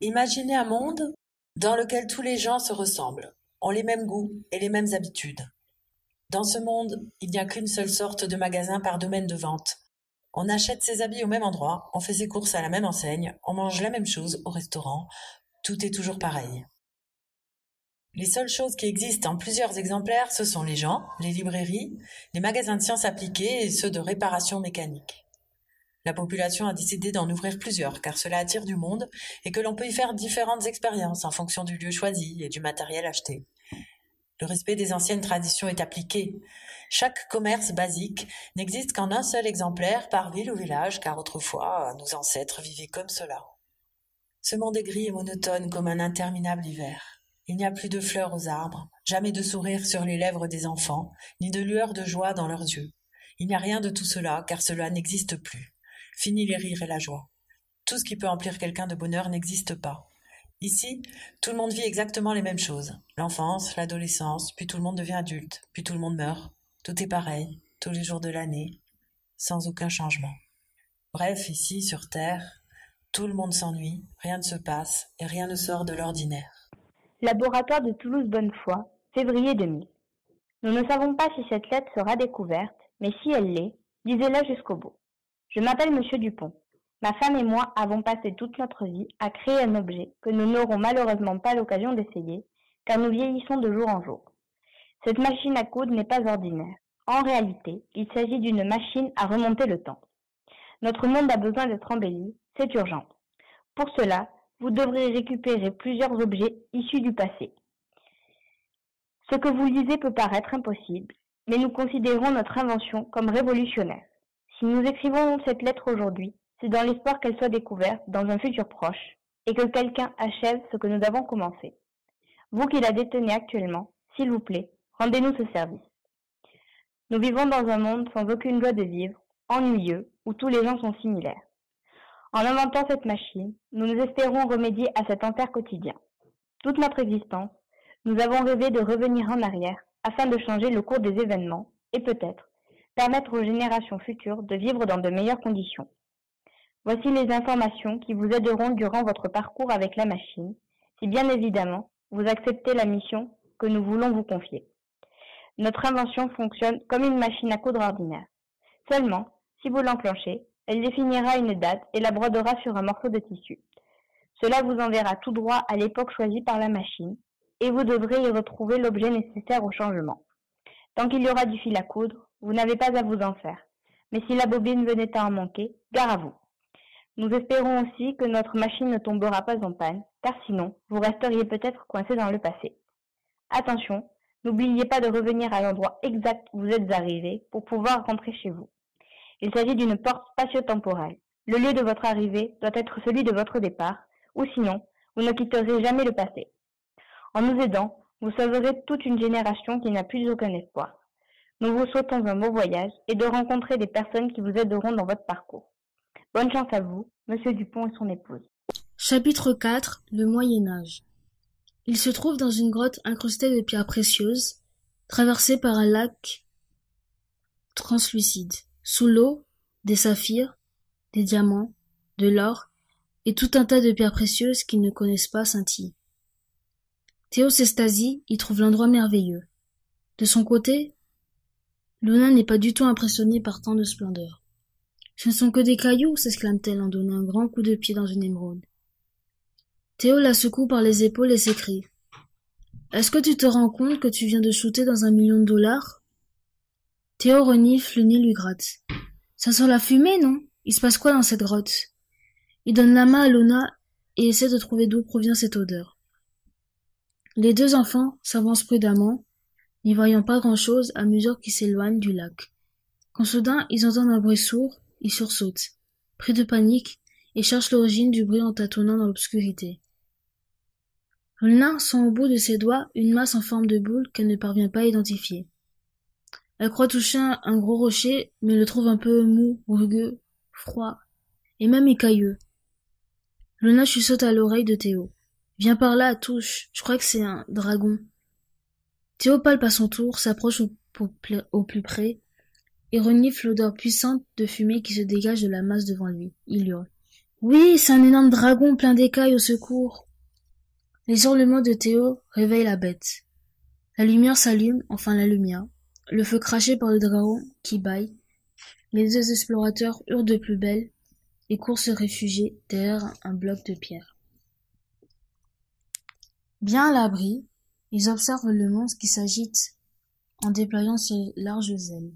Imaginez un monde dans lequel tous les gens se ressemblent, ont les mêmes goûts et les mêmes habitudes. Dans ce monde, il n'y a qu'une seule sorte de magasin par domaine de vente. On achète ses habits au même endroit, on fait ses courses à la même enseigne, on mange la même chose au restaurant, tout est toujours pareil. Les seules choses qui existent en plusieurs exemplaires, ce sont les gens, les librairies, les magasins de sciences appliquées et ceux de réparation mécanique. La population a décidé d'en ouvrir plusieurs car cela attire du monde et que l'on peut y faire différentes expériences en fonction du lieu choisi et du matériel acheté. Le respect des anciennes traditions est appliqué. Chaque commerce basique n'existe qu'en un seul exemplaire par ville ou village car autrefois nos ancêtres vivaient comme cela. Ce monde est gris et monotone comme un interminable hiver. Il n'y a plus de fleurs aux arbres, jamais de sourire sur les lèvres des enfants, ni de lueur de joie dans leurs yeux. Il n'y a rien de tout cela car cela n'existe plus. Fini les rires et la joie. Tout ce qui peut emplir quelqu'un de bonheur n'existe pas. Ici, tout le monde vit exactement les mêmes choses. L'enfance, l'adolescence, puis tout le monde devient adulte, puis tout le monde meurt. Tout est pareil, tous les jours de l'année, sans aucun changement. Bref, ici, sur Terre, tout le monde s'ennuie, rien ne se passe et rien ne sort de l'ordinaire. Laboratoire de Toulouse-Bonnefoy, février 2000. Nous ne savons pas si cette lettre sera découverte, mais si elle l'est, lisez-la jusqu'au bout. Je m'appelle Monsieur Dupont. Ma femme et moi avons passé toute notre vie à créer un objet que nous n'aurons malheureusement pas l'occasion d'essayer, car nous vieillissons de jour en jour. Cette machine à coudre n'est pas ordinaire. En réalité, il s'agit d'une machine à remonter le temps. Notre monde a besoin d'être embelli, c'est urgent. Pour cela, vous devrez récupérer plusieurs objets issus du passé. Ce que vous lisez peut paraître impossible, mais nous considérons notre invention comme révolutionnaire. Si nous écrivons cette lettre aujourd'hui, c'est dans l'espoir qu'elle soit découverte dans un futur proche et que quelqu'un achève ce que nous avons commencé. Vous qui la détenez actuellement, s'il vous plaît, rendez-nous ce service. Nous vivons dans un monde sans aucune joie de vivre, ennuyeux, où tous les gens sont similaires. En inventant cette machine, nous espérons remédier à cet enfer quotidien. Toute notre existence, nous avons rêvé de revenir en arrière afin de changer le cours des événements et peut-être permettre aux générations futures de vivre dans de meilleures conditions. Voici les informations qui vous aideront durant votre parcours avec la machine, si bien évidemment vous acceptez la mission que nous voulons vous confier. Notre invention fonctionne comme une machine à coudre ordinaire. Seulement, si vous l'enclenchez, elle définira une date et la brodera sur un morceau de tissu. Cela vous enverra tout droit à l'époque choisie par la machine et vous devrez y retrouver l'objet nécessaire au changement. Tant qu'il y aura du fil à coudre, vous n'avez pas à vous en faire. Mais si la bobine venait à en manquer, gare à vous. Nous espérons aussi que notre machine ne tombera pas en panne, car sinon, vous resteriez peut-être coincé dans le passé. Attention, n'oubliez pas de revenir à l'endroit exact où vous êtes arrivé pour pouvoir rentrer chez vous. Il s'agit d'une porte spatio-temporelle. Le lieu de votre arrivée doit être celui de votre départ, ou sinon, vous ne quitterez jamais le passé. En nous aidant, vous sauverez toute une génération qui n'a plus aucun espoir. Nous vous souhaitons un beau voyage et de rencontrer des personnes qui vous aideront dans votre parcours. Bonne chance à vous, Monsieur Dupont et son épouse. Chapitre 4. Le Moyen Âge. Il se trouve dans une grotte incrustée de pierres précieuses, traversée par un lac translucide. Sous l'eau, des saphirs, des diamants, de l'or et tout un tas de pierres précieuses qu'ils ne connaissent pas scintillent. Théo s'extasie, y trouve l'endroit merveilleux. De son côté, Luna n'est pas du tout impressionnée par tant de splendeur. Ce ne sont que des cailloux, s'exclame-t-elle en donnant un grand coup de pied dans une émeraude. Théo la secoue par les épaules et s'écrie. Est-ce que tu te rends compte que tu viens de shooter dans $1 million? Théo renifle, le nez lui gratte. Ça sent la fumée, non? Il se passe quoi dans cette grotte? Il donne la main à Luna et essaie de trouver d'où provient cette odeur. Les deux enfants s'avancent prudemment, n'y voyant pas grand-chose à mesure qu'ils s'éloignent du lac. Quand soudain ils entendent un bruit sourd, ils sursautent, pris de panique, et cherchent l'origine du bruit en tâtonnant dans l'obscurité. Luna sent au bout de ses doigts une masse en forme de boule qu'elle ne parvient pas à identifier. Elle croit toucher un gros rocher, mais le trouve un peu mou, rugueux, froid, et même écailleux. Luna chuchote à l'oreille de Théo. Viens par là, touche, je crois que c'est un dragon. Théo palpe à son tour, s'approche au plus près, et renifle l'odeur puissante de fumée qui se dégage de la masse devant lui. Il hurle. Oui, c'est un énorme dragon plein d'écailles, au secours. Les hurlements de Théo réveillent la bête. La lumière s'allume, enfin la lumière. Le feu craché par le dragon qui bâille. Les deux explorateurs hurlent de plus belle et courent se réfugier derrière un bloc de pierre. Bien à l'abri, ils observent le monstre qui s'agite en déployant ses larges ailes.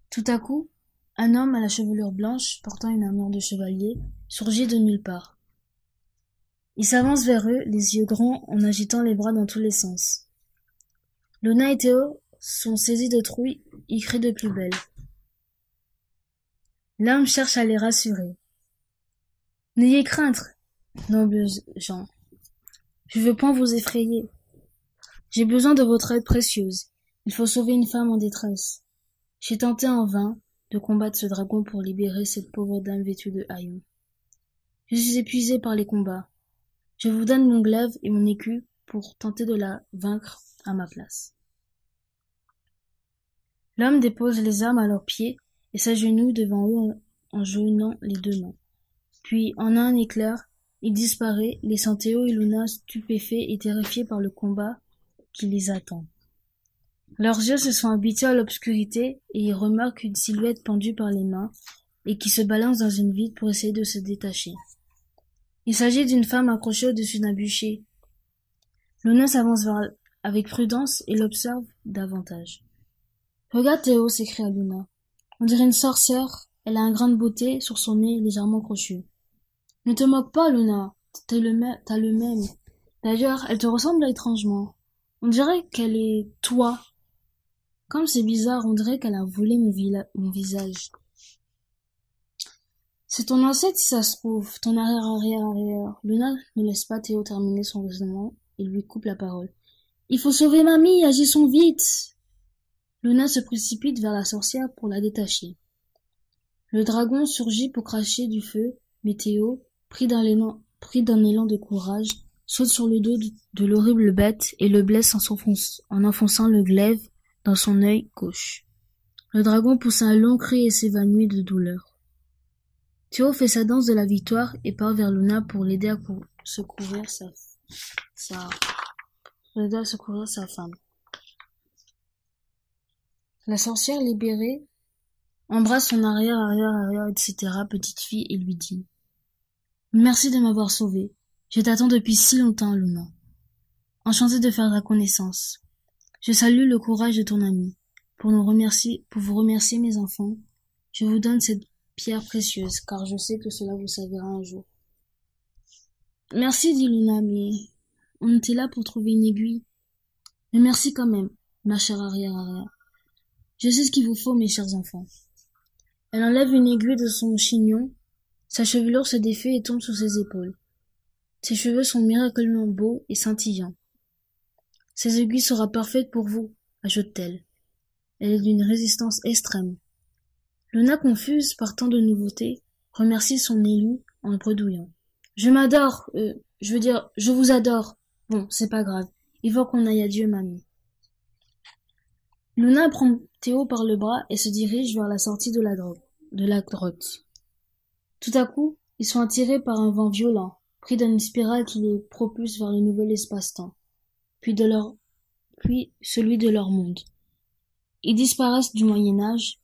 Tout à coup, un homme à la chevelure blanche, portant une armure de chevalier, surgit de nulle part. Il s'avance vers eux, les yeux grands, en agitant les bras dans tous les sens. Luna et Théo sont saisis de trouille, ils crient de plus belle. L'homme cherche à les rassurer. N'ayez crainte, nobles gens. Je veux point vous effrayer. J'ai besoin de votre aide précieuse. Il faut sauver une femme en détresse. J'ai tenté en vain de combattre ce dragon pour libérer cette pauvre dame vêtue de haillons. Je suis épuisé par les combats. Je vous donne mon glaive et mon écu pour tenter de la vaincre à ma place. L'homme dépose les armes à leurs pieds et s'agenouille devant eux en joignant les deux mains. Puis, en un éclair, il disparaît, laissant Théo et Luna stupéfaits et terrifiés par le combat qui les attend. Leurs yeux se sont habitués à l'obscurité et ils remarquent une silhouette pendue par les mains et qui se balance dans une vide pour essayer de se détacher. Il s'agit d'une femme accrochée au-dessus d'un bûcher. Luna s'avance avec prudence et l'observe davantage. « Regarde Théo, s'écria Luna. On dirait une sorcière, elle a un grain de beauté sur son nez légèrement crochu. Ne te moque pas, Luna, t'as le même. D'ailleurs, elle te ressemble étrangement. On dirait qu'elle est toi. Comme c'est bizarre, on dirait qu'elle a volé mon visage. C'est ton ancêtre si ça se trouve, ton arrière. Luna ne laisse pas Théo terminer son raisonnement et lui coupe la parole. Il faut sauver mamie, agissons vite. Luna se précipite vers la sorcière pour la détacher. Le dragon surgit pour cracher du feu, mais Théo, pris d'un élan de courage, saute sur le dos de l'horrible bête et le blesse en enfonçant le glaive dans son œil gauche. Le dragon pousse un long cri et s'évanouit de douleur. Théo fait sa danse de la victoire et part vers Luna pour l'aider à secourir sa femme. La sorcière libérée embrasse son arrière, etc. petite fille et lui dit « Merci de m'avoir sauvée. Je t'attends depuis si longtemps, Luna. Enchantée de faire ta connaissance. Je salue le courage de ton ami. Pour vous remercier, mes enfants, je vous donne cette pierre précieuse, car je sais que cela vous servira un jour. » Merci, dit Luna, mais on était là pour trouver une aiguille. Mais merci quand même, ma chère arrière. Je sais ce qu'il vous faut, mes chers enfants. Elle enlève une aiguille de son chignon, sa chevelure se défait et tombe sur ses épaules. Ses cheveux sont miraculeusement beaux et scintillants. Ces aiguilles sera parfaite pour vous, ajoute-t-elle. Elle est d'une résistance extrême. Luna, confuse par tant de nouveautés, remercie son élu en bredouillant. Je m'adore, je vous adore. Bon, c'est pas grave. Il faut qu'on aille à Dieu, mamie. Luna prend Théo par le bras et se dirige vers la sortie de la grotte. Tout à coup, ils sont attirés par un vent violent, pris d'une spirale qui les propulse vers le nouvel espace-temps, puis celui de leur monde. Ils disparaissent du Moyen-Âge.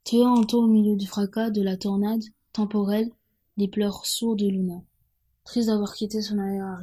Théo entend au milieu du fracas de la tornade temporelle les pleurs sourds de Luna, triste d'avoir quitté son arrière.